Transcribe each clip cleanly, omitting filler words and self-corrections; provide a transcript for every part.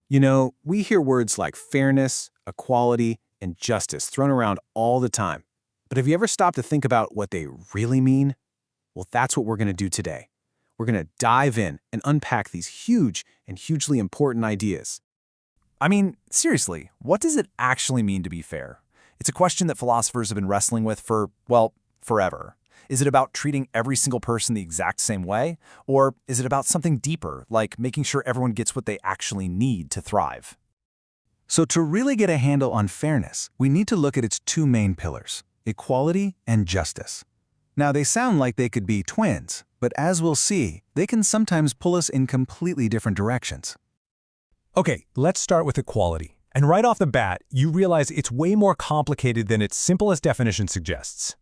You know, we hear words like fairness, equality, and justice thrown around all the time. But have you ever stopped to think about what they really mean? Well, that's what we're going to do today. We're going to dive in and unpack these huge and hugely important ideas. I mean, seriously, what does it actually mean to be fair? It's a question that philosophers have been wrestling with for, well, forever. Is it about treating every single person the exact same way? Or is it about something deeper, like making sure everyone gets what they actually need to thrive? So to really get a handle on fairness, we need to look at its two main pillars, equality and justice. Now, they sound like they could be twins, but as we'll see, they can sometimes pull us in completely different directions. Okay, let's start with equality. And right off the bat, you realize it's way more complicated than its simplest definition suggests.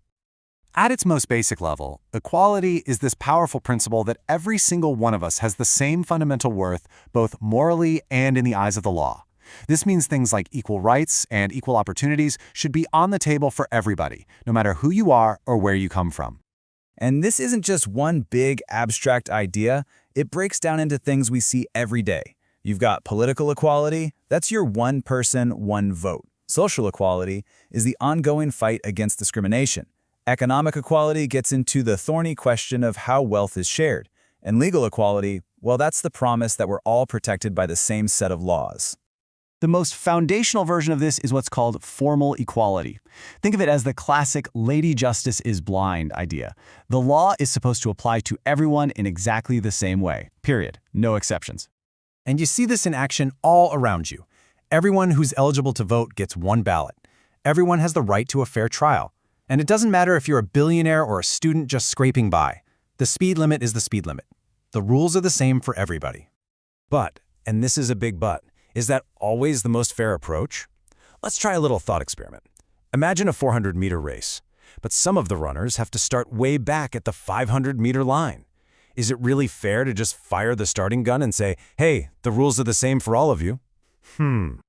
At its most basic level, equality is this powerful principle that every single one of us has the same fundamental worth, both morally and in the eyes of the law. This means things like equal rights and equal opportunities should be on the table for everybody, no matter who you are or where you come from. And this isn't just one big abstract idea, it breaks down into things we see every day. You've got political equality, that's your one person, one vote. Social equality is the ongoing fight against discrimination. Economic equality gets into the thorny question of how wealth is shared. And legal equality, well, that's the promise that we're all protected by the same set of laws. The most foundational version of this is what's called formal equality. Think of it as the classic Lady Justice is blind idea. The law is supposed to apply to everyone in exactly the same way, period. No exceptions. And you see this in action all around you. Everyone who's eligible to vote gets one ballot. Everyone has the right to a fair trial. And it doesn't matter if you're a billionaire or a student just scraping by. The speed limit is the speed limit. The rules are the same for everybody. But, and this is a big but, is that always the most fair approach? Let's try a little thought experiment. Imagine a 400-meter race, but some of the runners have to start way back at the 500-meter line. Is it really fair to just fire the starting gun and say, hey, the rules are the same for all of you? And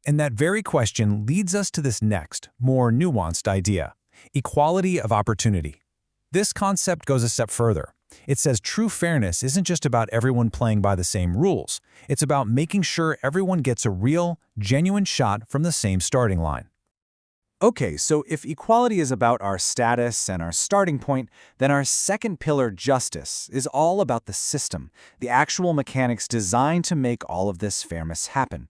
that very question leads us to this next, more nuanced idea: equality of opportunity. This concept goes a step further. It says true fairness isn't just about everyone playing by the same rules. It's about making sure everyone gets a real, genuine shot from the same starting line. Okay, so if equality is about our status and our starting point, then our second pillar, justice, is all about the system, the actual mechanics designed to make all of this fairness happen.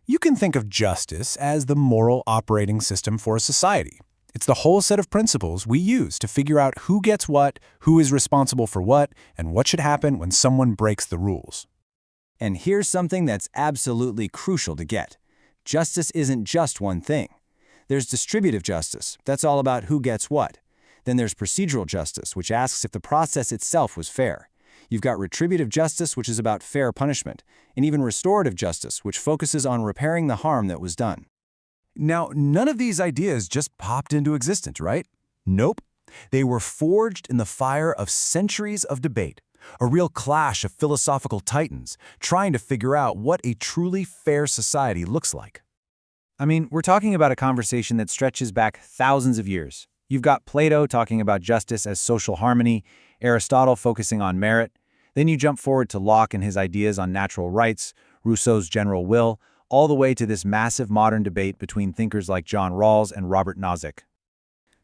You can think of justice as the moral operating system for a society. It's the whole set of principles we use to figure out who gets what, who is responsible for what, and what should happen when someone breaks the rules. And here's something that's absolutely crucial to get. Justice isn't just one thing. There's distributive justice, that's all about who gets what. Then there's procedural justice, which asks if the process itself was fair. You've got retributive justice, which is about fair punishment, and even restorative justice, which focuses on repairing the harm that was done. Now, none of these ideas just popped into existence, right? Nope. They were forged in the fire of centuries of debate, a real clash of philosophical titans trying to figure out what a truly fair society looks like. I mean, we're talking about a conversation that stretches back thousands of years. You've got Plato talking about justice as social harmony, Aristotle focusing on merit. Then you jump forward to Locke and his ideas on natural rights, Rousseau's general will, all the way to this massive modern debate between thinkers like John Rawls and Robert Nozick.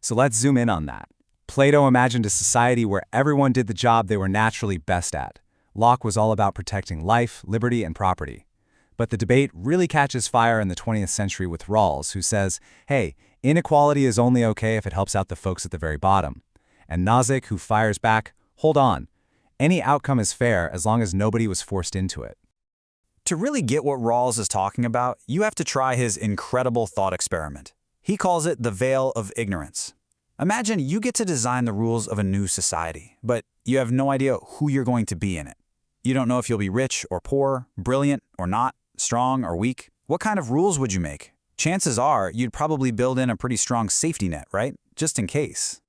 So let's zoom in on that. Plato imagined a society where everyone did the job they were naturally best at. Locke was all about protecting life, liberty, and property. But the debate really catches fire in the 20th century with Rawls, who says, hey, inequality is only okay if it helps out the folks at the very bottom. And Nozick, who fires back, hold on. Any outcome is fair as long as nobody was forced into it. To really get what Rawls is talking about, you have to try his incredible thought experiment. He calls it the veil of ignorance. Imagine you get to design the rules of a new society, but you have no idea who you're going to be in it. You don't know if you'll be rich or poor, brilliant or not, strong or weak. What kind of rules would you make? Chances are you'd probably build in a pretty strong safety net, right? Just in case.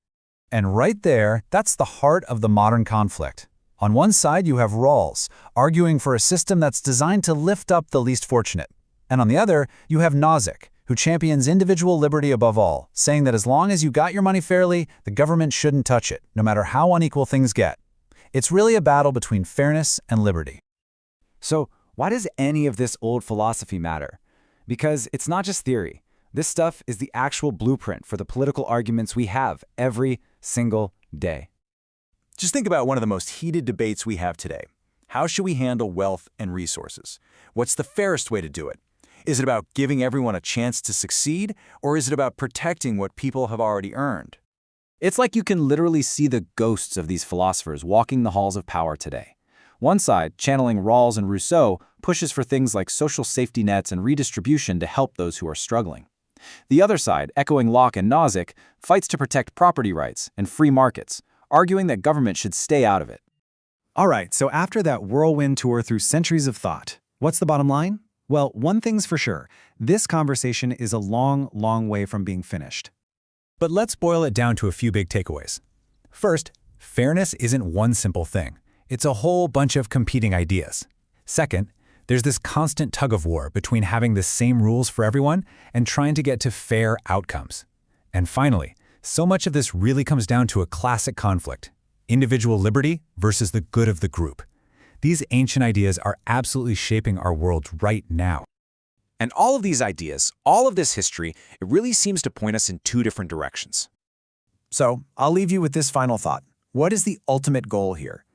And right there, that's the heart of the modern conflict. On one side, you have Rawls, arguing for a system that's designed to lift up the least fortunate. And on the other, you have Nozick, who champions individual liberty above all, saying that as long as you got your money fairly, the government shouldn't touch it, no matter how unequal things get. It's really a battle between fairness and liberty. So, Why does any of this old philosophy matter? Because it's not just theory. This stuff is the actual blueprint for the political arguments we have every single day. Just think about one of the most heated debates we have today. How should we handle wealth and resources? What's the fairest way to do it? Is it about giving everyone a chance to succeed, or is it about protecting what people have already earned? It's like you can literally see the ghosts of these philosophers walking the halls of power today. One side, channeling Rawls and Rousseau, pushes for things like social safety nets and redistribution to help those who are struggling. The other side, echoing Locke and Nozick, fights to protect property rights and free markets, arguing that government should stay out of it. All right, so after that whirlwind tour through centuries of thought, what's the bottom line? Well, one thing's for sure. This conversation is a long, long way from being finished. But let's boil it down to a few big takeaways. First, fairness isn't one simple thing. It's a whole bunch of competing ideas. Second, there's this constant tug-of-war between having the same rules for everyone and trying to get to fair outcomes. And finally, so much of this really comes down to a classic conflict: individual liberty versus the good of the group. These ancient ideas are absolutely shaping our world right now. And all of these ideas, all of this history, it really seems to point us in two different directions. So, I'll leave you with this final thought. What is the ultimate goal here?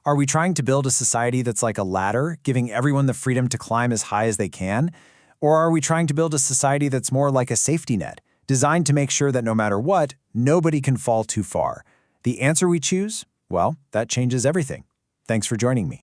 Are we trying to build a society that's like a ladder, giving everyone the freedom to climb as high as they can? Or are we trying to build a society that's more like a safety net, designed to make sure that no matter what, nobody can fall too far? The answer we choose? Well, that changes everything. Thanks for joining me.